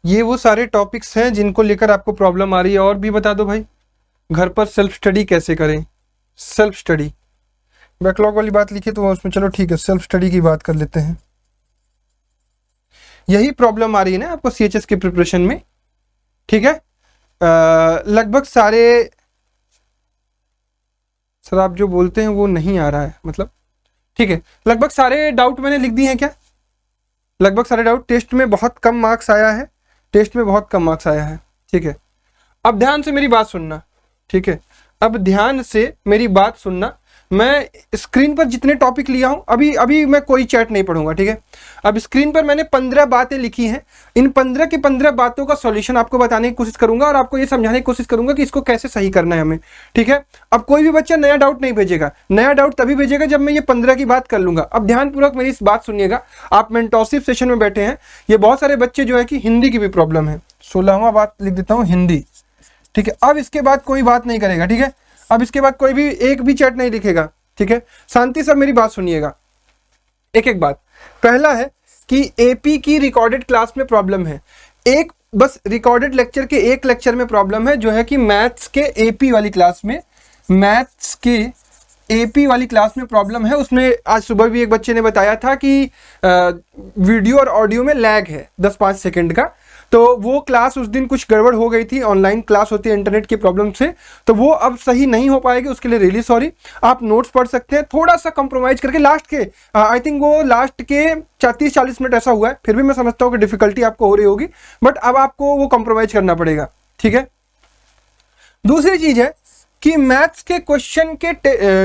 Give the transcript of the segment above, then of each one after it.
ये वो सारे टॉपिक्स हैं जिनको लेकर आपको प्रॉब्लम आ रही है। और भी बता दो भाई, घर पर सेल्फ स्टडी कैसे करें। सेल्फ स्टडी, बैकलॉग वाली बात लिखी तो उसमें चलो ठीक है, सेल्फ स्टडी की बात कर लेते हैं। यही प्रॉब्लम आ रही है ना आपको सीएचएस की प्रिपरेशन में, ठीक है। लगभग सारे, सर आप जो बोलते हैं वो नहीं आ रहा है, मतलब ठीक है, लगभग सारे डाउट मैंने लिख दिए हैं क्या? लगभग सारे डाउट। टेस्ट में बहुत कम मार्क्स आया है, टेस्ट में बहुत कम मार्क्स आया है, ठीक है। अब ध्यान से मेरी बात सुनना, ठीक है, अब ध्यान से मेरी बात सुनना। मैं स्क्रीन पर जितने टॉपिक लिया हूं, अभी मैं कोई चैट नहीं पढ़ूंगा, ठीक है। अब स्क्रीन पर मैंने 15 बातें लिखी हैं, इन 15 की 15 बातों का सॉल्यूशन आपको बताने की कोशिश करूंगा और आपको ये समझाने की कोशिश करूंगा कि इसको कैसे सही करना है हमें, ठीक है। अब कोई भी बच्चा नया डाउट नहीं भेजेगा, नया डाउट तभी भेजेगा जब मैं ये 15 की बात कर लूंगा। अब ध्यानपूर्वक मेरी इस बात सुनिएगा, आप मेंटोरशिप सेशन में बैठे हैं, ये बहुत सारे बच्चे जो है कि हिंदी की भी प्रॉब्लम है। 16वां बात लिख देता हूँ, हिंदी, ठीक है। अब इसके बाद कोई बात नहीं करेगा, ठीक है। अब इसके बाद कोई भी एक भी चैट नहीं लिखेगा, ठीक है। शांति से मेरी बात सुनिएगा, एक एक बात। पहला है कि एपी की रिकॉर्डेड क्लास में प्रॉब्लम है, एक बस रिकॉर्डेड लेक्चर के एक लेक्चर में प्रॉब्लम है, जो है कि मैथ्स के एपी वाली क्लास में, मैथ्स के एपी वाली क्लास में प्रॉब्लम है। उसमें आज सुबह भी एक बच्चे ने बताया था कि वीडियो और ऑडियो में लैग है 10-5 सेकंड का, तो वो क्लास उस दिन कुछ गड़बड़ हो गई थी, ऑनलाइन क्लास होती है इंटरनेट की प्रॉब्लम से, तो वो अब सही नहीं हो पाएगी, उसके लिए रियली सॉरी। आप नोट्स पढ़ सकते हैं, थोड़ा सा कंप्रोमाइज करके लास्ट के आई थिंक वो लास्ट के 30-40 मिनट ऐसा हुआ है, फिर भी मैं समझता हूँ कि डिफिकल्टी आपको हो रही होगी, बट अब आपको वो कंप्रोमाइज करना पड़ेगा, ठीक है। दूसरी चीज है कि मैथ्स के क्वेश्चन के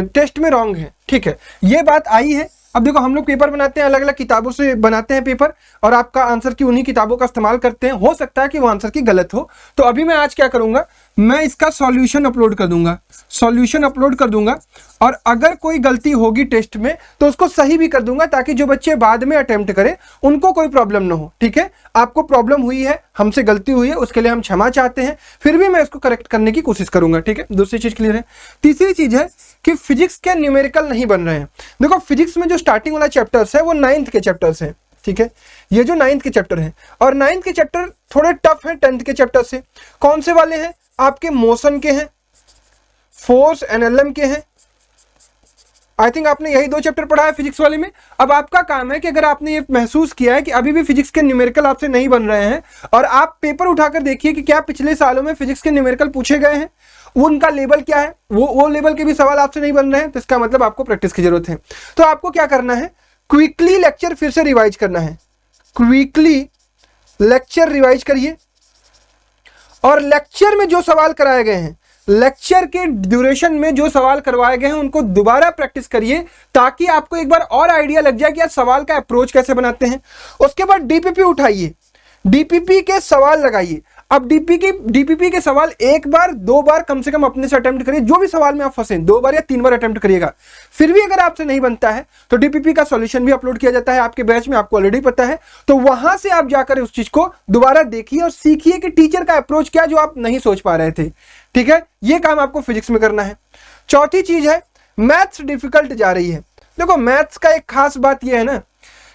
टेस्ट में रॉन्ग है, ठीक है, ये बात आई है। अब देखो हम लोग पेपर बनाते हैं, अलग अलग किताबों से बनाते हैं पेपर, और आपका आंसर की उन्हीं किताबों का इस्तेमाल करते हैं, हो सकता है कि वो आंसर की गलत हो। तो अभी मैं आज क्या करूंगा, मैं इसका सॉल्यूशन अपलोड कर दूंगा, सॉल्यूशन अपलोड कर दूंगा, और अगर कोई गलती होगी टेस्ट में तो उसको सही भी कर दूंगा, ताकि जो बच्चे बाद में अटेम्प्ट करें उनको कोई प्रॉब्लम ना हो, ठीक है। आपको प्रॉब्लम हुई है, हमसे गलती हुई है, उसके लिए हम क्षमा चाहते हैं, फिर भी मैं इसको करेक्ट करने की कोशिश करूंगा, ठीक है। दूसरी चीज क्लियर है। तीसरी चीज है कि फिजिक्स के न्यूमेरिकल नहीं बन रहे हैं। देखो फिजिक्स में जो स्टार्टिंग वाला चैप्टर्स है वो 9th के चैप्टर्स हैं, ठीक है, ये जो 9th के चैप्टर हैं, और 9th के चैप्टर थोड़े टफ हैं 10th के चैप्टर से। कौन से वाले हैं? आपके मोशन के हैं, फोर्स एनएलएम के हैं। आई थिंक आपने यही 2 चैप्टर पढ़ा है फिजिक्स वाले में। अब आपका काम है कि अगर आपने ये महसूस किया है कि अभी भी फिजिक्स के न्यूमेरिकल आपसे नहीं बन रहे हैं, और आप पेपर उठाकर देखिए कि क्या पिछले सालों में फिजिक्स के न्यूमेरिकल पूछे गए हैं, उनका लेवल क्या है, वो लेवल के भी सवाल आपसे नहीं बन रहे हैं, तो इसका मतलब आपको प्रैक्टिस की जरूरत है। तो आपको क्या करना है, क्विकली लेक्चर फिर से रिवाइज करना है, क्विकली लेक्चर रिवाइज करिए, और लेक्चर में जो सवाल कराए गए हैं, लेक्चर के ड्यूरेशन में जो सवाल करवाए गए हैं उनको दोबारा प्रैक्टिस करिए, ताकि आपको एक बार और आइडिया लग जाए कि यार सवाल का अप्रोच कैसे बनाते हैं। उसके बाद डीपीपी उठाइए, डीपीपी के सवाल लगाइए। अब डीपीपी के सवाल 1 बार 2 बार कम से कम अपने से अटेम्प्ट करिए, जो भी सवाल में आप फंसे 2 बार या 3 बार अटेम्प्ट करिएगा। फिर भी अगर आपसे नहीं बनता है तो डीपीपी का सॉल्यूशन भी अपलोड किया जाता है आपके बैच में, आपको ऑलरेडी पता है, तो वहां से आप जाकर उस चीज को दोबारा देखिए और सीखिए कि टीचर का अप्रोच क्या जो आप नहीं सोच पा रहे थे, ठीक है। ये काम आपको फिजिक्स में करना है। चौथी चीज है, मैथ्स डिफिकल्ट जा रही है। देखो मैथ्स का एक खास बात यह है ना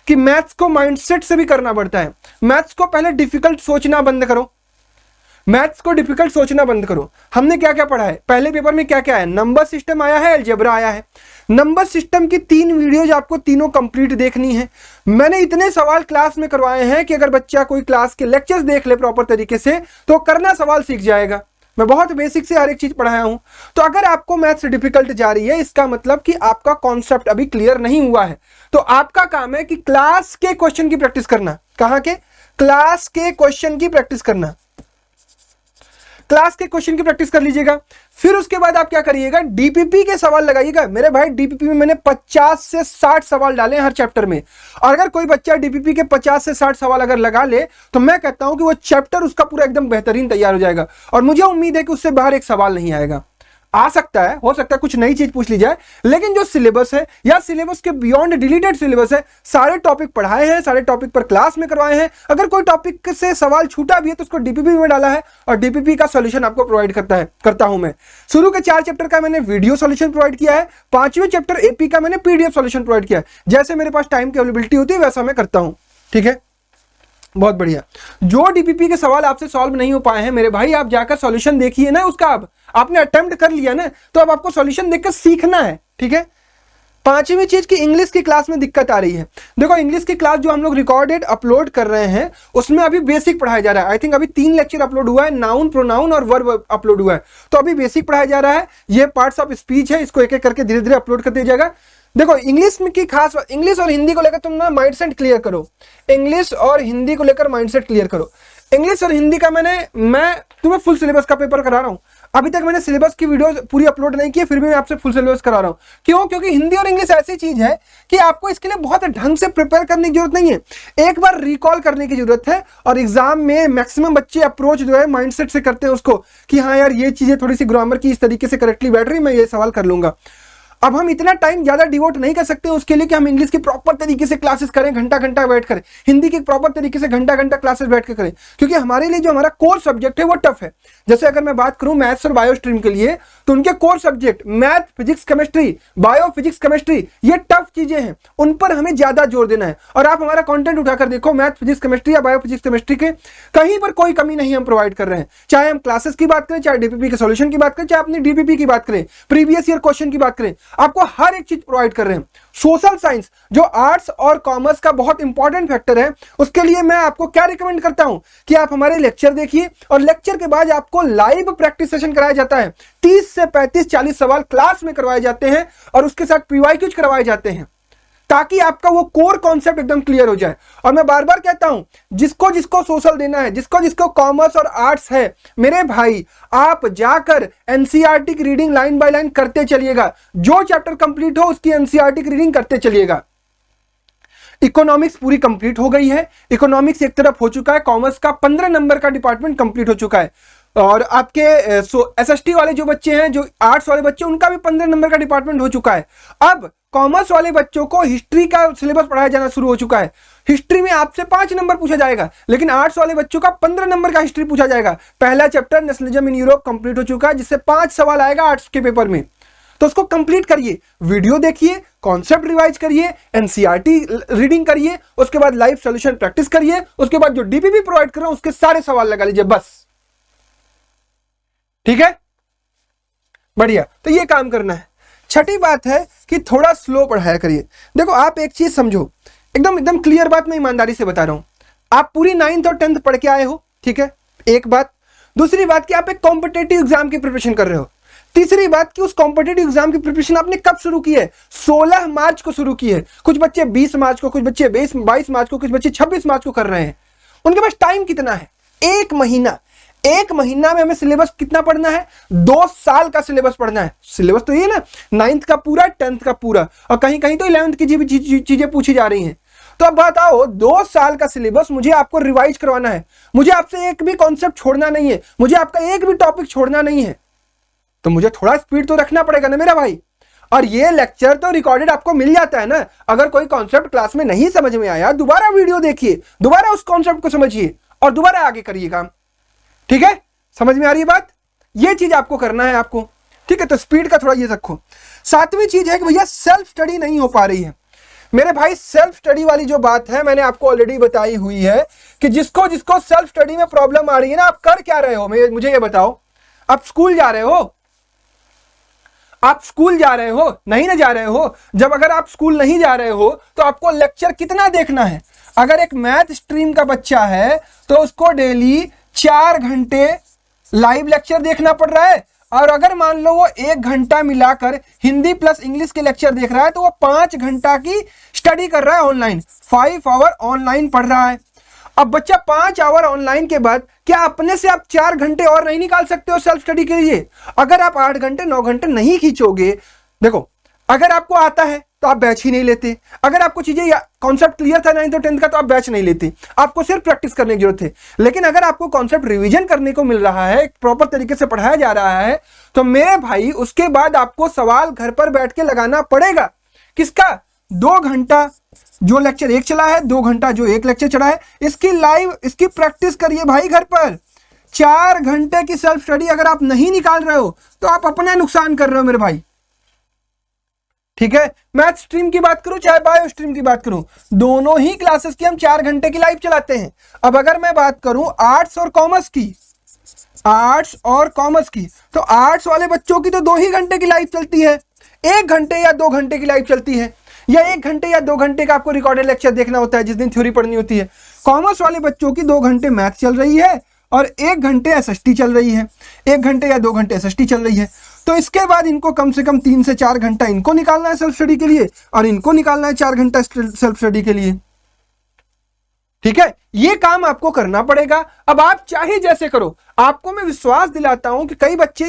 कि मैथ्स को माइंडसेट से भी करना पड़ता है। मैथ्स को पहले डिफिकल्ट सोचना बंद करो, मैथ्स को डिफिकल्ट सोचना बंद करो। हमने क्या क्या पढ़ा है पहले पेपर में, क्या क्या है, नंबर सिस्टम आया है, अलजेब्रा आया है। नंबर सिस्टम की 3 वीडियोज आपको तीनों कंप्लीट देखनी है। मैंने इतने सवाल क्लास में करवाए हैं कि अगर बच्चा कोई क्लास के लेक्चर्स देख ले प्रॉपर तरीके से तो करना सवाल सीख जाएगा। मैं बहुत बेसिक से हर एक चीज पढ़ाया हूं। तो अगर आपको मैथ्स डिफिकल्ट जा रही है, इसका मतलब कि आपका कॉन्सेप्ट अभी क्लियर नहीं हुआ है। तो आपका काम है कि क्लास के क्वेश्चन की प्रैक्टिस करना। कहां के? क्लास के क्वेश्चन की प्रैक्टिस करना। क्लास के क्वेश्चन की प्रैक्टिस कर लीजिएगा। फिर उसके बाद आप क्या करिएगा, डीपीपी के सवाल लगाइएगा। मेरे भाई डीपीपी में मैंने 50 से 60 सवाल डाले हैं हर चैप्टर में, और अगर कोई बच्चा डीपीपी के 50 से 60 सवाल अगर लगा ले तो मैं कहता हूं कि वो चैप्टर उसका पूरा एकदम बेहतरीन तैयार हो जाएगा, और मुझे उम्मीद है कि उससे बाहर एक सवाल नहीं आएगा। आ सकता है, हो सकता है कुछ नई चीज पूछ ली जाए, लेकिन जो सिलेबस है या सिलेबस के बियॉन्ड डिलीटेड सिलेबस है, सारे टॉपिक पढ़ाए हैं, सारे टॉपिक पर क्लास में करवाए हैं। अगर कोई टॉपिक से सवाल छूटा भी है तो उसको डीपीपी में डाला है, और डीपीपी का सॉल्यूशन आपको प्रोवाइड करता हूं मैं। शुरू के 4 चैप्टर का मैंने वीडियो सॉल्यूशन प्रोवाइड किया है, 5वें चैप्टर एपी का मैंने पीडीएफ सॉल्यूशन प्रोवाइड किया है। जैसे मेरे पास टाइम की अवेलेबिलिटी होती है वैसा मैं करता हूं, ठीक है। बहुत बढ़िया। जो डीपीपी के सवाल आपसे सॉल्व नहीं हो पाए हैं मेरे भाई, आप जाकर सॉल्यूशन देखिए ना उसका। अब आपने अटेम्प्ट कर लिया ना, तो अब आपको सॉल्यूशन देखकर सीखना है, ठीक है। पांचवी चीज की इंग्लिश की क्लास में दिक्कत आ रही है। देखो इंग्लिश की क्लास जो हम लोग रिकॉर्डेड अपलोड कर रहे हैं उसमें अभी बेसिक पढ़ाया जा रहा है। आई थिंक अभी 3 लेक्चर अपलोड हुआ है, नाउन, प्रोनाउन और वर्ब अपलोड हुआ है, तो अभी बेसिक पढ़ाया जा रहा है। ये पार्ट्स ऑफ स्पीच है, इसको एक एक करके धीरे धीरे अपलोड कर दिया जाएगा। देखो इंग्लिश में की खास, इंग्लिश और हिंदी को लेकर तुम ना माइंडसेट क्लियर करो। इंग्लिश और हिंदी को लेकर माइंडसेट क्लियर करो। इंग्लिश और हिंदी का मैं तुम्हें फुल सिलेबस का पेपर करा रहा हूं। अभी तक मैंने सिलेबस की वीडियो पूरी अपलोड नहीं की, फिर भी मैं आपसे फुल सिलेबस करा रहा हूं। क्यों? क्योंकि हिंदी और इंग्लिश ऐसी चीज है कि आपको इसके लिए बहुत ढंग से प्रिपेयर करने की जरूरत नहीं है, एक बार रिकॉल करने की जरूरत है। और एग्जाम में मैक्सिमम बच्चे अप्रोच जो है माइंडसेट से करते हैं उसको कि हाँ यार ये चीजें थोड़ी सी ग्रामर की इस तरीके से करेक्टली बैठ रही, मैं ये सवाल कर लूंगा। अब हम इतना टाइम ज्यादा डिवोट नहीं कर सकते उसके लिए कि हम इंग्लिश की प्रॉपर तरीके से क्लासेस करें, घंटा घंटा बैठ कर, हिंदी की प्रॉपर तरीके से घंटा घंटा क्लासेस बैठ कर करें, क्योंकि हमारे लिए जो हमारा कोर सब्जेक्ट है वो टफ है। जैसे अगर मैं बात करूं मैथ्स और बायो स्ट्रीम के लिए, तो उनके core subject math, physics, chemistry, bio, physics, chemistry, ये टफ चीजें हैं, उन पर हमें ज्यादा जोर देना है। और आप हमारा कंटेंट उठाकर देखो, मैथ, फिजिक्स, केमिस्ट्री या बायो, फिजिक्स, केमिस्ट्री के कहीं पर कोई कमी नहीं हम प्रोवाइड कर रहे हैं। चाहे हम क्लासेस की बात करें, चाहे डीपीपी के सॉल्यूशन की बात करें, चाहे अपनी डीपीपी की बात करें, प्रीवियस ईयर क्वेश्चन की बात करें, आपको हर एक चीज प्रोवाइड कर रहे हैं। सोशल साइंस जो आर्ट्स और कॉमर्स का बहुत इंपॉर्टेंट फैक्टर है, उसके लिए मैं आपको क्या रिकमेंड करता हूं कि आप हमारे लेक्चर देखिए, और लेक्चर के बाद आपको लाइव प्रैक्टिस सेशन कराया जाता है। 30 से 35 40 सवाल क्लास में करवाए जाते हैं और उसके साथ पीवाईक्यूज करवाए जाते हैं, ताकि आपका वो कोर कॉन्सेप्ट एकदम क्लियर हो जाए। और मैं बार बार कहता हूं, जिसको जिसको सोशल देना है, जिसको जिसको कॉमर्स और आर्ट्स है, मेरे भाई आप जाकर एनसीईआरटी की रीडिंग लाइन बाय लाइन करते चलिएगा। जो चैप्टर कंप्लीट हो उसकी एनसीईआरटी की रीडिंग करते चलिएगा। इकोनॉमिक्स पूरी कंप्लीट हो गई है, इकोनॉमिक्स एक तरफ हो चुका है, कॉमर्स का 15 नंबर का डिपार्टमेंट कंप्लीट हो चुका है। और आपके एसएसटी वाले जो बच्चे हैं, जो आर्ट्स वाले बच्चे, उनका भी 15 नंबर का डिपार्टमेंट हो चुका है। अब कॉमर्स वाले बच्चों को हिस्ट्री का सिलेबस पढ़ाया जाना शुरू हो चुका है। हिस्ट्री में आपसे 5 नंबर पूछा जाएगा, लेकिन आर्ट्स वाले बच्चों का 15 नंबर का हिस्ट्री पूछा जाएगा। पहला chapter nationalism in Europe complete हो चुका है, जिससे 5 सवाल आएगा आर्ट्स के पेपर में। तो उसको कंप्लीट करिए, वीडियो देखिए, कॉन्सेप्ट रिवाइज करिए, एनसीईआरटी रीडिंग करिए, उसके बाद लाइव सॉल्यूशन प्रैक्टिस करिए, उसके बाद जो डीपीपी प्रोवाइड कर रहा हूं उसके सारे सवाल लगा लीजिए, बस। ठीक है, बढ़िया। तो ये काम करना है। छठी बात है कि थोड़ा स्लो पढ़ाया करिए। देखो आप एक चीज समझो, एकदम एकदम क्लियर बात मैं ईमानदारी से बता रहा हूं, आप पूरी 9th और 10th पढ़ के आए हो, ठीक है, एक बात। दूसरी बात कि आप एक कॉम्पिटेटिव एग्जाम की प्रिपरेशन कर रहे हो। तीसरी बात कि उस कॉम्पिटेटिव एग्जाम की प्रिपरेशन आपने कब शुरू की है? 16 मार्च को शुरू की है। कुछ बच्चे 20 मार्च को, कुछ बच्चे 22 मार्च को, कुछ बच्चे 26 मार्च को कर रहे हैं। उनके पास टाइम कितना है? 1 महीना। 1 महीना में हमें सिलेबस कितना पढ़ना है? 2 साल का सिलेबस पढ़ना है। सिलेबस तो ये ना, 9th का पूरा, 10th का पूरा, और कहीं कहीं तो 11th की चीजें पूछी जा रही हैं। तो अब बताओ, 2 साल का सिलेबस मुझे आपको रिवाइज करवाना है, मुझे आपसे एक भी कॉन्सेप्ट छोड़ना नहीं है, मुझे आपका एक भी टॉपिक छोड़ना नहीं है, तो मुझे थोड़ा स्पीड तो रखना पड़ेगा ना मेरा भाई। और ये लेक्चर तो रिकॉर्डेड आपको मिल जाता है ना। अगर कोई कॉन्सेप्ट क्लास में नहीं समझ में आया, दोबारा वीडियो देखिए, दोबारा उस कॉन्सेप्ट को समझिए और दोबारा आगे करिए काम। ठीक है, समझ में आ रही है बात? ये चीज आपको करना है आपको, ठीक है। तो स्पीड का थोड़ा ये रखो। 7वीं चीज है कि भैया सेल्फ स्टडी नहीं हो पा रही है मेरे भाई। सेल्फ स्टडी वाली जो बात है मैंने आपको ऑलरेडी बताई हुई है कि जिसको जिसको सेल्फ स्टडी में प्रॉब्लम आ रही है ना, आप कर क्या रहे हो मुझे ये बताओ। आप स्कूल जा रहे हो? आप स्कूल जा रहे हो? नहीं ना जा रहे हो। जब अगर आप स्कूल नहीं जा रहे हो तो आपको लेक्चर कितना देखना है? अगर एक मैथ स्ट्रीम का बच्चा है तो उसको डेली 4 घंटे लाइव लेक्चर देखना पड़ रहा है, और अगर मान लो वो 1 घंटा मिलाकर हिंदी प्लस इंग्लिश के लेक्चर देख रहा है तो वो 5 घंटा की स्टडी कर रहा है ऑनलाइन, 5 आवर ऑनलाइन पढ़ रहा है। अब बच्चा 5 आवर ऑनलाइन के बाद क्या अपने से आप 4 घंटे और नहीं निकाल सकते हो सेल्फ स्टडी के लिए? अगर आप 8 घंटे 9 घंटे नहीं खींचोगे, देखो अगर आपको आता है तो आप बैच ही नहीं लेते। अगर आपको चीजें कॉन्सेप्ट क्लियर था 9th और 10th का तो आप बैच नहीं लेते, आपको सिर्फ प्रैक्टिस करने की जरूरत है। लेकिन अगर आपको कॉन्सेप्ट रिवीजन करने को मिल रहा है, प्रॉपर तरीके से पढ़ाया जा रहा है, तो मेरे भाई उसके बाद आपको सवाल घर पर बैठ के लगाना पड़ेगा। किसका? 2 घंटा जो लेक्चर 1 चला है, 2 घंटा जो 1 लेक्चर चला है, इसकी लाइव इसकी प्रैक्टिस करिए भाई घर पर। 4 घंटे की सेल्फ स्टडी अगर आप नहीं निकाल रहे हो तो आप अपना नुकसान कर रहे हो मेरे भाई। ठीक है, मैथ स्ट्रीम की बात करूं चाहे बायो स्ट्रीम की बात करूं, दोनों ही क्लासेस की हम 4 घंटे की लाइव चलाते हैं। अब अगर मैं बात करूं आर्ट्स और कॉमर्स की, आर्ट्स और कॉमर्स की, तो आर्ट्स वाले बच्चों की तो 2 ही घंटे की लाइव चलती है, 1 घंटे या 2 घंटे की लाइव चलती है, या 1 घंटे या 2 घंटे का आपको रिकॉर्डेड लेक्चर देखना होता है जिस दिन थ्योरी पढ़नी होती है। कॉमर्स वाले बच्चों की 2 घंटे मैथ चल रही है और 1 घंटे एसएसटी चल रही है, 1 घंटे या 2 घंटे एसएसटी चल रही है। तो इसके बाद इनको कम से कम 3 से 4 घंटा इनको निकालना है सेल्फ स्टडी के लिए, और इनको निकालना है 4 घंटा सेल्फ स्टडी के लिए। ठीक है, ये काम आपको करना पड़ेगा। अब आप चाहे जैसे करो, आपको मैं विश्वास दिलाता हूं कि कई बच्चे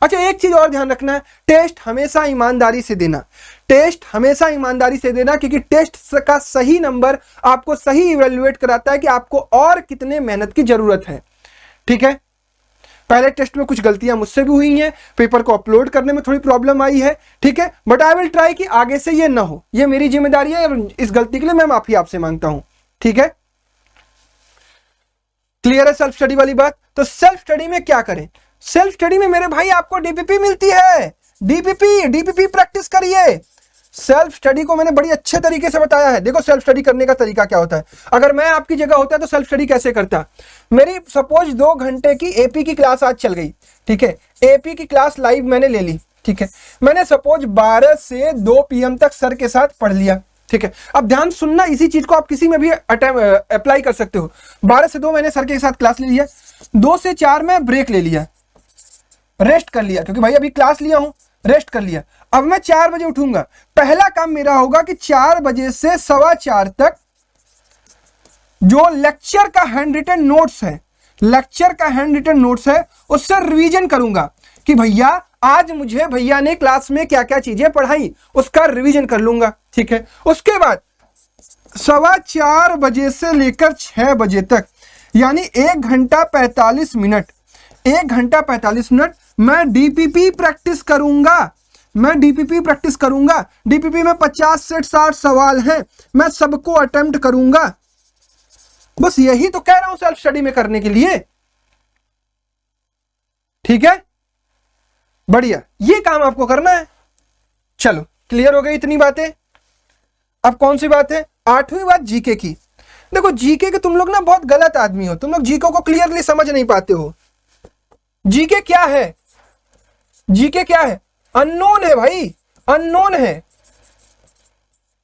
अच्छा एक चीज और ध्यान रखना है, टेस्ट हमेशा ईमानदारी से देना, टेस्ट हमेशा ईमानदारी से देना, क्योंकि टेस्ट का सही नंबर आपको सही इवेल्युएट कराता है कि आपको और कितने मेहनत की जरूरत है। ठीक है, पहले टेस्ट में कुछ गलतियां मुझसे भी हुई हैं, पेपर को अपलोड करने में थोड़ी प्रॉब्लम आई है, ठीक है, बट आई विल ट्राई कि आगे से ये ना हो, ये मेरी जिम्मेदारी है और इस गलती के लिए मैं माफी आपसे मांगता हूं। ठीक है, क्लियर है सेल्फ स्टडी वाली बात। तो सेल्फ स्टडी में क्या करें, सेल्फ स्टडी में मेरे भाई आपको डीपीपी मिलती है, डीपीपी प्रैक्टिस करिए। सेल्फ स्टडी को मैंने बड़ी अच्छे तरीके से बताया है। देखो सेल्फ स्टडी करने का तरीका क्या होता है, अगर मैं आपकी जगह होता तो सेल्फ स्टडी कैसे करता। मेरी सपोज 2 घंटे की एपी की क्लास आज चल गई, ठीक है, एपी की क्लास लाइव मैंने ले ली, ठीक है, मैंने सपोज 12 से 2 PM तक सर के साथ पढ़ लिया, ठीक है। अब ध्यान सुनना, इसी चीज को आप किसी में भी अप्लाई कर सकते हो। 12 से 2 मैंने सर के साथ क्लास ले लिया, 2 से 4 में ब्रेक ले लिया, रेस्ट कर लिया, क्योंकि भाई अभी क्लास लिया हूं, रेस्ट कर लिया। अब मैं 4 बजे उठूंगा, पहला काम मेरा होगा कि 4 बजे से 4:15 तक जो लेक्चर का हैंड रिटन नोट्स है, लेक्चर का हैंड रिटन नोट्स है, उससे रिवीजन करूंगा कि भैया आज मुझे भैया ने क्लास में क्या क्या चीजें पढ़ाई, उसका रिवीजन कर लूंगा, ठीक है। उसके बाद 4:15 बजे से लेकर 6 बजे तक, यानी 1 घंटा 45 मिनट, 1 घंटा 45 मिनट मैं डीपीपी प्रैक्टिस करूंगा, मैं डीपीपी प्रैक्टिस करूंगा। डीपीपी में 50 से 60 सवाल हैं, मैं सबको अटेम्प्ट करूंगा। बस यही तो कह रहा हूं सेल्फ स्टडी में करने के लिए, ठीक है, बढ़िया, ये काम आपको करना है। चलो क्लियर हो गई इतनी बातें। अब कौन सी बात है, 8वीं बात जीके की। देखो जीके के तुम लोग ना बहुत गलत आदमी हो, तुम लोग जीके को क्लियरली समझ नहीं पाते हो। जीके क्या है, जीके क्या है, अननोन है भाई, अननोन है,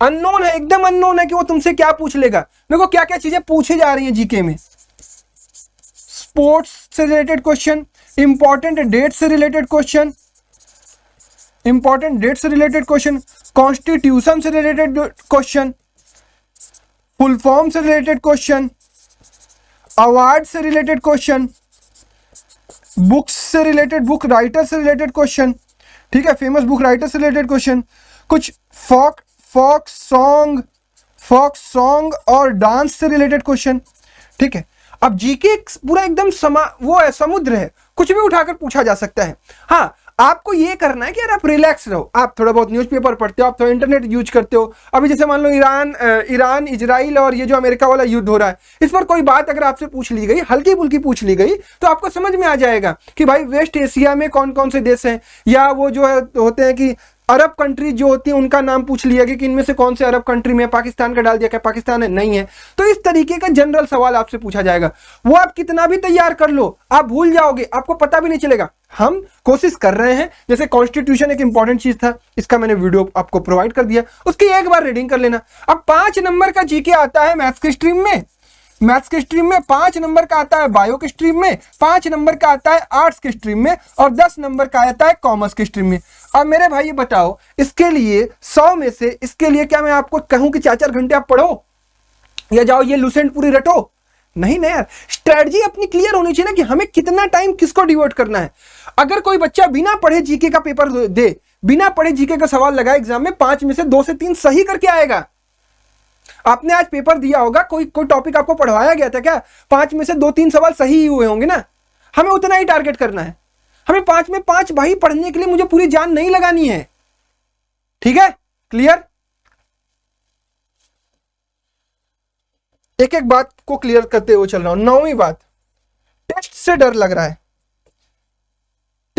अननोन है, एकदम अननोन है कि वो तुमसे क्या पूछ लेगा। देखो क्या क्या चीजें पूछी जा रही है जीके में, स्पोर्ट्स से रिलेटेड क्वेश्चन, इंपॉर्टेंट डेट से रिलेटेड क्वेश्चन, इंपॉर्टेंट डेट से रिलेटेड क्वेश्चन, कॉन्स्टिट्यूशन से रिलेटेड क्वेश्चन, फुल फॉर्म से रिलेटेड क्वेश्चन, अवार्ड से रिलेटेड क्वेश्चन, बुक्स से रिलेटेड, बुक राइटर से रिलेटेड क्वेश्चन, ठीक है, फेमस बुक राइटर से रिलेटेड क्वेश्चन, कुछ फोक सॉन्ग और डांस से रिलेटेड क्वेश्चन, ठीक है। अब जीके पूरा एकदम वो है, समुद्र है, कुछ भी उठाकर पूछा जा सकता है। हाँ, आपको ये करना है कि यार आप रिलैक्स रहो, आप थोड़ा बहुत न्यूज़पेपर पढ़ते हो, आप थोड़ा इंटरनेट यूज करते हो। अभी जैसे मान लो ईरान इजराइल और ये जो अमेरिका वाला युद्ध हो रहा है, इस पर कोई बात अगर आपसे पूछ ली गई, हल्की फुल्की पूछ ली गई, तो आपको समझ में आ जाएगा कि भाई वेस्ट एशिया में कौन कौन से देश हैं, या वो जो है होते हैं कि अरब कंट्री जो होती है उनका नाम पूछ लिया गया कि इनमें से कौन से अरब कंट्री में, पाकिस्तान का डाल दिया, क्या पाकिस्तान है, नहीं है। तो इस तरीके का जनरल सवाल आपसे पूछा जाएगा, वो आप कितना भी तैयार कर लो, आप भूल जाओगे, आपको पता भी नहीं चलेगा। हम कोशिश कर रहे हैं, जैसे कॉन्स्टिट्यूशन एक इंपॉर्टेंट चीज था, इसका मैंने वीडियो आपको प्रोवाइड कर दिया, उसकी एक बार रीडिंग कर लेना। अब 5 नंबर का जीके आता है मैथ्स की स्ट्रीम में, मैथ्स के स्ट्रीम में 5 नंबर का आता है, बायो के स्ट्रीम में 5 नंबर का आता है, आर्ट्स के स्ट्रीम में, और 10 नंबर का आता है कॉमर्स के स्ट्रीम में। अब मेरे भाई ये बताओ, इसके लिए 100 में से, इसके लिए क्या मैं आपको कहूं कि 4-4 घंटे आप पढ़ो या जाओ ये लुसेंट पूरी रटो? नहीं ना यार, स्ट्रेटजी अपनी क्लियर होनी चाहिए ना कि हमें कितना टाइम किसको डिवोट करना है। अगर कोई बच्चा बिना पढ़े जीके का पेपर दे, बिना पढ़े जीके का सवाल लगाए एग्जाम में, 5 में से 2 से 3 सही करके आएगा। आपने आज पेपर दिया होगा, कोई टॉपिक आपको पढ़वाया गया था क्या, 5 में से 2-3 सवाल सही ही हुए होंगे ना। हमें उतना ही टारगेट करना है, हमें 5 में 5 भाई पढ़ने के लिए मुझे पूरी जान नहीं लगानी है, ठीक है, क्लियर। एक एक बात को क्लियर करते हुए चल रहा हूं। 9वीं बात, टेस्ट से डर लग रहा है,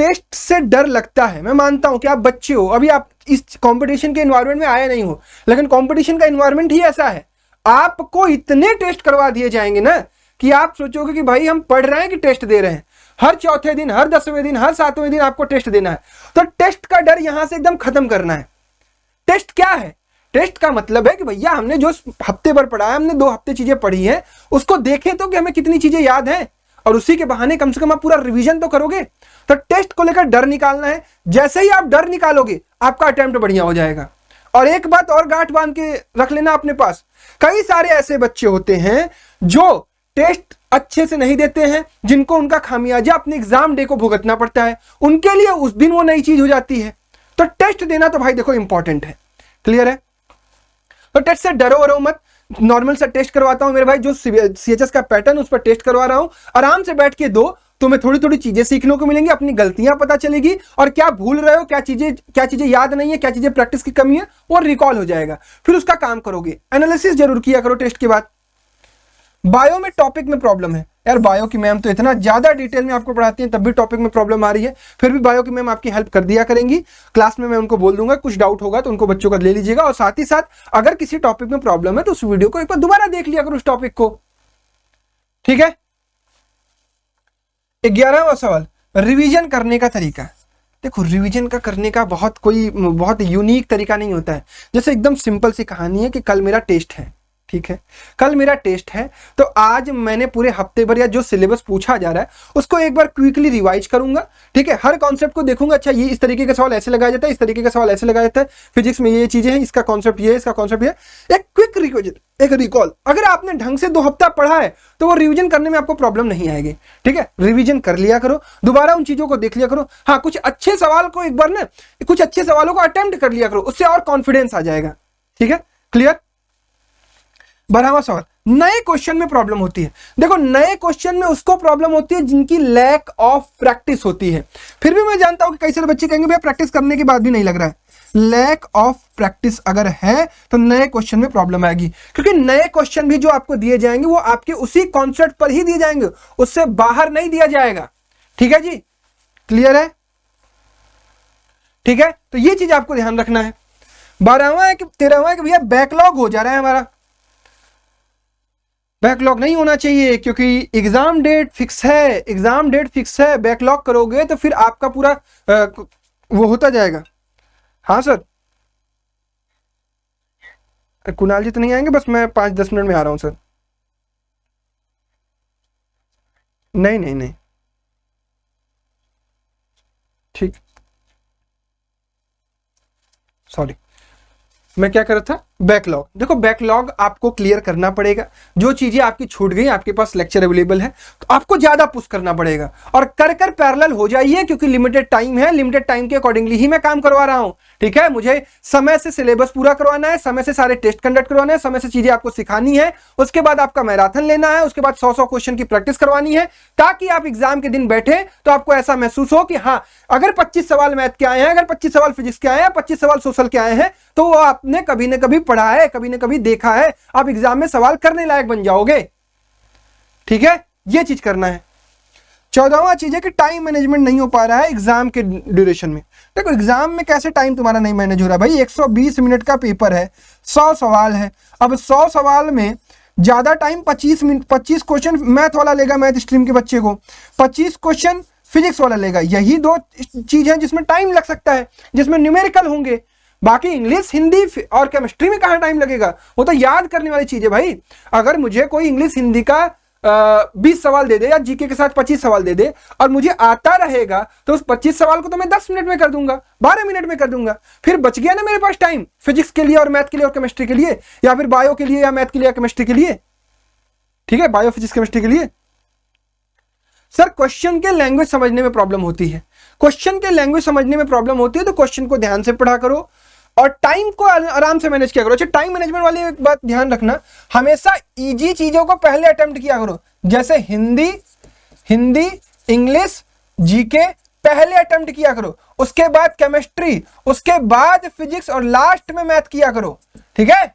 टेस्ट से डर लगता है, मैं मानता हूं कि आप बच्चे हो, अभी आप इस कंपटीशन के एनवायरनमेंट में आए नहीं हो, लेकिन कंपटीशन का एनवायरनमेंट ही ऐसा है, आपको इतने टेस्ट करवा दिए जाएंगे ना कि आप सोचोगे कि भाई हम पढ़ रहे हैं कि टेस्ट दे रहे हैं। हर चौथे दिन, हर 10वें दिन, हर 7वें दिन आपको टेस्ट देना है। तो टेस्ट का डर यहां से एकदम खत्म करना है। टेस्ट क्या है? टेस्ट का मतलब है कि भैया हमने जो हफ्ते भर पढ़ा है, हमने 2 हफ्ते चीजें पढ़ी है, उसको देखें तो कि हमें कितनी चीजें याद है, और उसी के बहाने कम से कम आप पूरा रिवीजन तो करोगे। तो टेस्ट को लेकर डर निकालना है। जैसे ही आप डर निकालोगे आपका अटेम्प्ट बढ़िया हो जाएगा। और एक बात और गांठ बांध के रख लेना अपने पास, कई सारे ऐसे बच्चे होते हैं जो टेस्ट अच्छे से नहीं देते हैं, जिनको उनका खामियाजा अपने एग्जाम डे को भुगतना पड़ता है, उनके लिए उस दिन वो नई चीज हो जाती है। तो टेस्ट देना तो भाई देखो इंपॉर्टेंट है। क्लियर है? तो टेस्ट से डरो वरो मत, नॉर्मल सा टेस्ट करवाता हूं मेरे भाई, जो सीएचएस का पैटर्न उस पर टेस्ट करवा रहा हूं, आराम से बैठ के दो, तुम्हें थोड़ी थोड़ी चीजें सीखने को मिलेंगी, अपनी गलतियां पता चलेगी, और क्या भूल रहे हो, क्या चीजें याद नहीं है, क्या चीजें प्रैक्टिस की कमी है, वो रिकॉल हो जाएगा, फिर उसका काम करोगे। एनालिसिस जरूर किया करो टेस्ट के बाद। बायो में टॉपिक में प्रॉब्लम है यार, बायो की मैम तो इतना ज्यादा डिटेल में आपको पढ़ाती हैं, तब भी टॉपिक में प्रॉब्लम आ रही है, फिर भी बायो की मैम आपकी हेल्प कर दिया करेंगी। क्लास में मैं उनको बोल दूंगा, कुछ डाउट होगा तो उनको बच्चों का ले लीजिएगा, और साथ ही साथ अगर किसी टॉपिक में प्रॉब्लम है तो उस वीडियो को एक बार दोबारा देख लिया करो, उस टॉपिक को। ठीक है? 11वां सवाल, रिवीजन करने का तरीका। देखो, रिवीजन का करने का बहुत यूनिक तरीका नहीं होता है। जैसे एकदम सिंपल सी कहानी है कि कल मेरा टेस्ट है, ठीक है, कल मेरा टेस्ट है, तो आज मैंने पूरे हफ्ते भर या जो सिलेबस पूछा जा रहा है उसको एक बार क्विकली रिवाइज करूंगा। ठीक है, हर कॉन्सेप्ट को देखूंगा, अच्छा ये इस तरीके का सवाल ऐसे लगाया जाता है, इस तरीके का सवाल ऐसे लगाया जाता है, फिजिक्स में ये चीजें हैं, इसका कॉन्सेप्ट ये है, इसका कॉन्सेप्ट ये, एक क्विक रिविजन, एक रिकॉल। अगर आपने ढंग से 2 हफ्ता पढ़ा है तो वो रिविजन करने में आपको प्रॉब्लम नहीं आएगी। ठीक है, रिविजन कर लिया करो, दोबारा उन चीजों को देख लिया करो। हाँ, कुछ अच्छे सवाल को एक बार ना, कुछ अच्छे सवालों को अटेम्प्ट कर लिया करो, उससे और कॉन्फिडेंस आ जाएगा। ठीक है, क्लियर? 12वां सवाल, नए क्वेश्चन में प्रॉब्लम होती है। देखो, नए क्वेश्चन में उसको प्रॉब्लम होती है जिनकी लैक ऑफ प्रैक्टिस होती है। फिर भी मैं जानता हूं कि कई सारे बच्चे कहेंगे भैया प्रैक्टिस करने के बाद भी नहीं लग रहा है। लैक ऑफ प्रैक्टिस अगर है तो नए क्वेश्चन में प्रॉब्लम आएगी, क्योंकि नए क्वेश्चन भी जो आपको दिए जाएंगे वो आपके उसी कॉन्सेप्ट पर ही दिए जाएंगे, उससे बाहर नहीं दिया जाएगा। ठीक है जी, क्लियर है? ठीक है, तो ये चीज आपको ध्यान रखना है। 12वां है कि 13वां है कि भैया बैकलॉग हो जा रहा है हमारा। बैकलॉग नहीं होना चाहिए, क्योंकि एग्जाम डेट फिक्स है, एग्जाम डेट फिक्स है। बैकलॉग करोगे तो फिर आपका पूरा वो होता जाएगा। हाँ सर, कुणाल जी तो नहीं आएंगे? बस मैं 5-10 मिनट में आ रहा हूं सर। नहीं नहीं नहीं, ठीक, सॉरी, मैं क्या कर रहा था, बैकलॉग। देखो, बैकलॉग आपको क्लियर करना पड़ेगा। जो चीजें आपकी छूट गई, आपके पास लेक्चर अवेलेबल है तो आपको ज्यादा पुश करना पड़ेगा, और कर कर पैरेलल हो जाइए, क्योंकि लिमिटेड टाइम है, लिमिटेड टाइम के अकॉर्डिंगली ही मैं काम करवा रहा हूं। ठीक है, मुझे समय से सिलेबस पूरा करवाना है, समय से सारे टेस्ट कंडक्ट करवाना है, समय से चीजें आपको सिखानी है, उसके बाद आपका मैराथन लेना है, उसके बाद 100 क्वेश्चन की प्रैक्टिस करवानी है, ताकि आप एग्जाम के दिन बैठे तो आपको ऐसा महसूस हो कि हाँ, अगर 25 सवाल मैथ के आए हैं, अगर 25 सवाल फिजिक्स के आए हैं, 25 सवाल सोशल के आए हैं, तो वो आपने कभी ना कभी पढ़ा है, कभी ना कभी देखा है, आप एग्जाम में सवाल करने लायक बन जाओगे। ठीक है, ये चीज करना है। 14वां चीज है कि टाइम मैनेजमेंट नहीं हो पा रहा है एग्जाम के ड्यूरेशन में। देखो, एग्जाम में कैसे टाइम तुम्हारा नहीं मैनेज हो रहा है भाई? 120 मिनट का पेपर है, 100 सवाल है। अब 100 सवाल में ज्यादा टाइम 25 मिनट, 25 क्वेश्चन मैथ वाला लेगा, मैथ स्ट्रीम के बच्चे को 25 क्वेश्चन फिजिक्स वाला लेगा। यही 2 चीज है जिसमें टाइम लग सकता है, जिसमें न्यूमेरिकल होंगे। बाकी इंग्लिश, हिंदी और केमिस्ट्री में कहां टाइम लगेगा? वो तो याद करने वाली चीज है भाई। अगर मुझे कोई इंग्लिश हिंदी का 20 सवाल दे दे, या जीके के साथ 25 सवाल दे दे, और मुझे आता रहेगा, तो उस 25 सवाल को तो मैं 10 मिनट में कर दूंगा, 12 मिनट में कर दूंगा। फिर बच गया ना मेरे पास टाइम फिजिक्स के लिए और मैथ के लिए और केमिस्ट्री के लिए, या फिर बायो के लिए या मैथ के लिए या केमिस्ट्री के लिए। ठीक है, बायो, फिजिक्स, केमिस्ट्री के लिए। सर, क्वेश्चन के लैंग्वेज समझने में प्रॉब्लम होती है। क्वेश्चन के लैंग्वेज समझने में प्रॉब्लम होती है तो क्वेश्चन को ध्यान से पढ़ा करो, और टाइम को आराम से मैनेज किया करो। अच्छा, टाइम मैनेजमेंट वाली एक बात ध्यान रखना, हमेशा इजी चीजों को पहले अटेम्प्ट किया करो। जैसे हिंदी, इंग्लिश, जीके पहले अटेम्प्ट किया करो, उसके बाद केमिस्ट्री, उसके बाद फिजिक्स, और लास्ट में मैथ किया करो। ठीक है,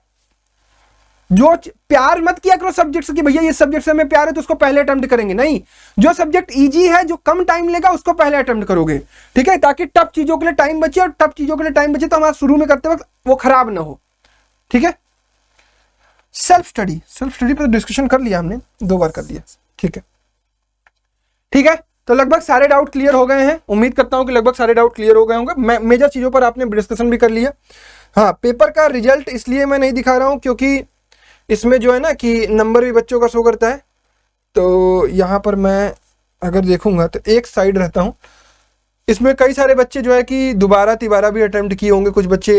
प्यार मत किया करो सब्जेक्ट से कि भैया ये सब्जेक्ट से हमें प्यार है तो उसको पहले अटेम्प्ट करेंगे, नहीं, जो सब्जेक्ट इजी है, जो कम टाइम लेगा, उसको पहले अटेम्प्ट करोगे, ठीक है, ताकि टफ चीजों के लिए टाइम बचे, और टफ चीजों के लिए टाइम बचे तो हमारा शुरू में करते वक्त वो खराब ना हो, ठीक है। सेल्फ स्टडी पर डिस्कशन कर लिया हमने, 2 बार कर लिया, ठीक है, ठीक है। तो लगभग सारे डाउट क्लियर हो गए हैं, उम्मीद करता हूं कि लगभग सारे डाउट क्लियर हो गए होंगे, मेजर चीजों पर आपने डिस्कशन भी कर लिया। हाँ, पेपर का रिजल्ट इसलिए मैं नहीं दिखा रहा हूं क्योंकि इसमें जो है ना कि नंबर भी बच्चों का शो करता है, तो यहाँ पर मैं अगर देखूंगा तो एक साइड रहता हूँ, इसमें कई सारे बच्चे जो है कि दोबारा भी अटेम्प्ट किए होंगे, कुछ बच्चे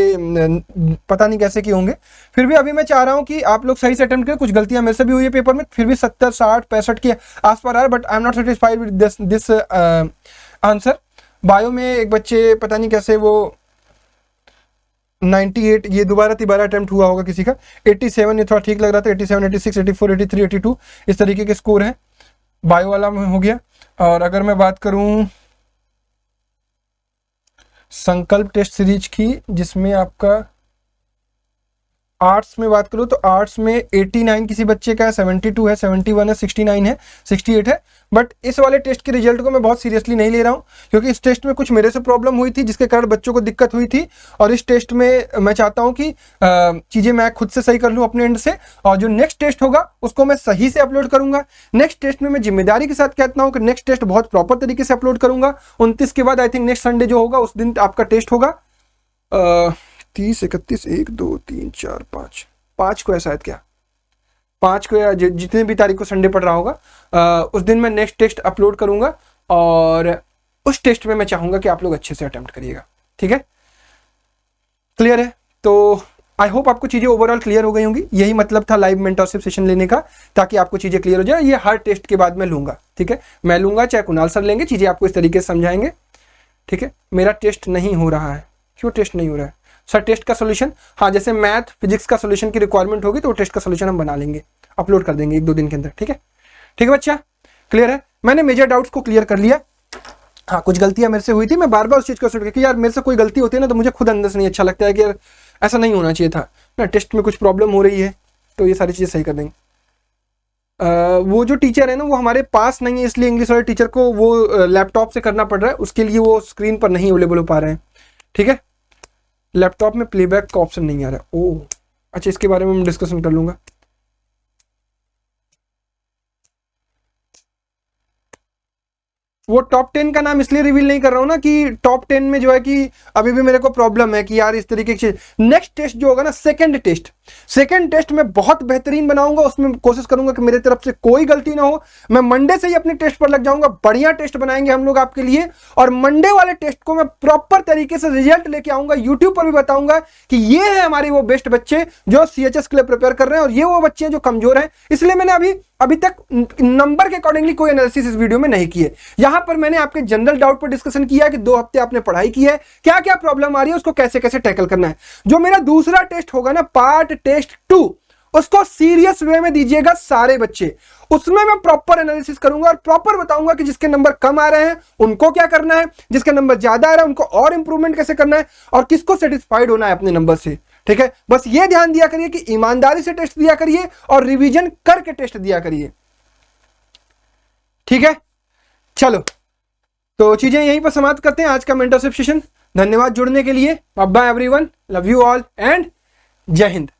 पता नहीं कैसे किए होंगे, फिर भी अभी मैं चाह रहा हूँ कि आप लोग सही से अटेम्प्ट करें। कुछ गलतियां मेरे से भी हुई है पेपर में, फिर भी 70, 60, 65 के आस पास आ रहा है, but I am not satisfied with this answer. Bio में एक बच्चे पता नहीं कैसे वो 98, ये दोबारा अटेम्प्ट हुआ होगा किसी का, 87 ये थोड़ा ठीक लग रहा था, 87, 86, 84, 83, 82 इस तरीके के स्कोर हैं, बायो वाला में हो गया। और अगर मैं बात करूं संकल्प टेस्ट सीरीज की, जिसमें आपका आर्ट्स में बात करूं तो आर्ट्स में 89 किसी बच्चे का है, 72 है, 71 है, 69 है, 68 है, बट इस वाले टेस्ट के रिजल्ट को मैं बहुत सीरियसली नहीं ले रहा हूं क्योंकि इस टेस्ट में कुछ मेरे से प्रॉब्लम हुई थी जिसके कारण बच्चों को दिक्कत हुई थी, और इस टेस्ट में मैं चाहता हूं कि चीजें मैं खुद से सही कर लूं अपने एंड से, और जो नेक्स्ट टेस्ट होगा उसको मैं सही से अपलोड करूंगा। नेक्स्ट टेस्ट में मैं जिम्मेदारी के साथ कहता हूं कि नेक्स्ट टेस्ट बहुत प्रॉपर तरीके से अपलोड करूंगा। 29 के बाद आई थिंक नेक्स्ट संडे जो होगा उस दिन आपका टेस्ट होगा, 30, 31, 1, 2, 3, 4, 5 को है शायद, क्या 5 को या जितने भी तारीख को संडे पड़ रहा होगा उस दिन मैं नेक्स्ट टेस्ट अपलोड करूंगा, और उस टेस्ट में मैं चाहूंगा कि आप लोग अच्छे से अटेम्प्ट करिएगा, ठीक है, क्लियर है। तो आई होप आपको चीजें ओवरऑल क्लियर हो गई होंगी, यही मतलब था लाइव मेंटरशिप सेशन लेने का, ताकि आपको चीजें क्लियर हो जाए। ये हर टेस्ट के बाद मैं लूंगा, ठीक है, मैं लूंगा, चाहे कुणाल सर लेंगे, चीजें आपको इस तरीके से समझाएंगे, ठीक है। मेरा टेस्ट नहीं हो रहा है, क्यों टेस्ट नहीं हो रहा है सर? टेस्ट का सोल्यूशन, हाँ, जैसे मैथ फिजिक्स का सोल्यूशन की रिक्वायरमेंट होगी तो टेस्ट का सोल्यूशन हम बना लेंगे, अपलोड कर देंगे 1-2 दिन के अंदर, ठीक है, ठीक है बच्चा, क्लियर है। मैंने मेजर डाउट्स को क्लियर कर लिया। हाँ, कुछ गलतियां मेरे से हुई थी, मैं बार बार उस चीज को सोच कि यार मेरे से कोई गलती होती है ना तो मुझे खुद अंदर से नहीं अच्छा लगता है कि यार ऐसा नहीं होना चाहिए था ना, टेस्ट में कुछ प्रॉब्लम हो रही है तो ये सारी चीजें सही कर देंगे। वो जो टीचर है ना वो हमारे पास नहीं है, इसलिए इंग्लिश वाले टीचर को वो लैपटॉप से करना पड़ रहा है, उसके लिए वो स्क्रीन पर नहीं अवेलेबल हो पा रहे हैं, ठीक है। लैपटॉप में प्लेबैक का ऑप्शन नहीं आ रहा है। ओह अच्छा, इसके बारे में मैं डिस्कशन कर लूंगा। वो टॉप 10 का नाम इसलिए रिवील नहीं कर रहा हूं ना कि टॉप 10 में जो है कि अभी भी मेरे को प्रॉब्लम है कि यार इस तरीके की चीज। नेक्स्ट टेस्ट जो होगा ना, सेकंड टेस्ट मैं बहुत बेहतरीन बनाऊंगा, उसमें कोशिश करूंगा कि मेरे तरफ से कोई गलती ना हो। मैं मंडे से ही अपने टेस्ट पर लग जाऊंगा, बढ़िया टेस्ट बनाएंगे हम लोग आपके लिए, और मंडे वाले टेस्ट को मैं प्रॉपर तरीके से रिजल्ट लेके आऊंगा, यूट्यूब पर भी बताऊंगा कि ये है हमारे वो बेस्ट बच्चे जो सीएचएस के लिए प्रिपेयर कर रहे हैं, और ये वो बच्चे हैं जो कमजोर हैं। इसलिए मैंने अभी तक नंबर के अकॉर्डिंगली कोई एनालिसिस इस वीडियो में नहीं किए। यहां पर मैंने आपके जनरल डाउट पर डिस्कशन किया कि 2 हफ्ते आपने पढ़ाई की है, क्या क्या प्रॉब्लम आ रही है, उसको कैसे कैसे टैकल करना है। जो मेरा दूसरा टेस्ट होगा ना, पार्ट टेस्ट 2, उसको सीरियस वे में दीजिएगा सारे बच्चे। उसमें मैं प्रॉपर एनालिसिस करूंगा और प्रॉपर बताऊंगा कि जिसके नंबर कम आ रहे हैं उनको क्या करना है, जिसके नंबर ज्यादा आ रहा है उनको और इंप्रूवमेंट कैसे करना है, और किसको सेटिस्फाइड होना है अपने नंबर से, ठीक है। बस ये ध्यान दिया करिए कि ईमानदारी से टेस्ट दिया करिए और रिवीजन करके टेस्ट दिया करिए, ठीक है। चलो, तो चीजें यहीं पर समाप्त करते हैं आज का मेंटरशिप सेशन। धन्यवाद जुड़ने के लिए। Bye bye everyone, love you all and Jai Hind.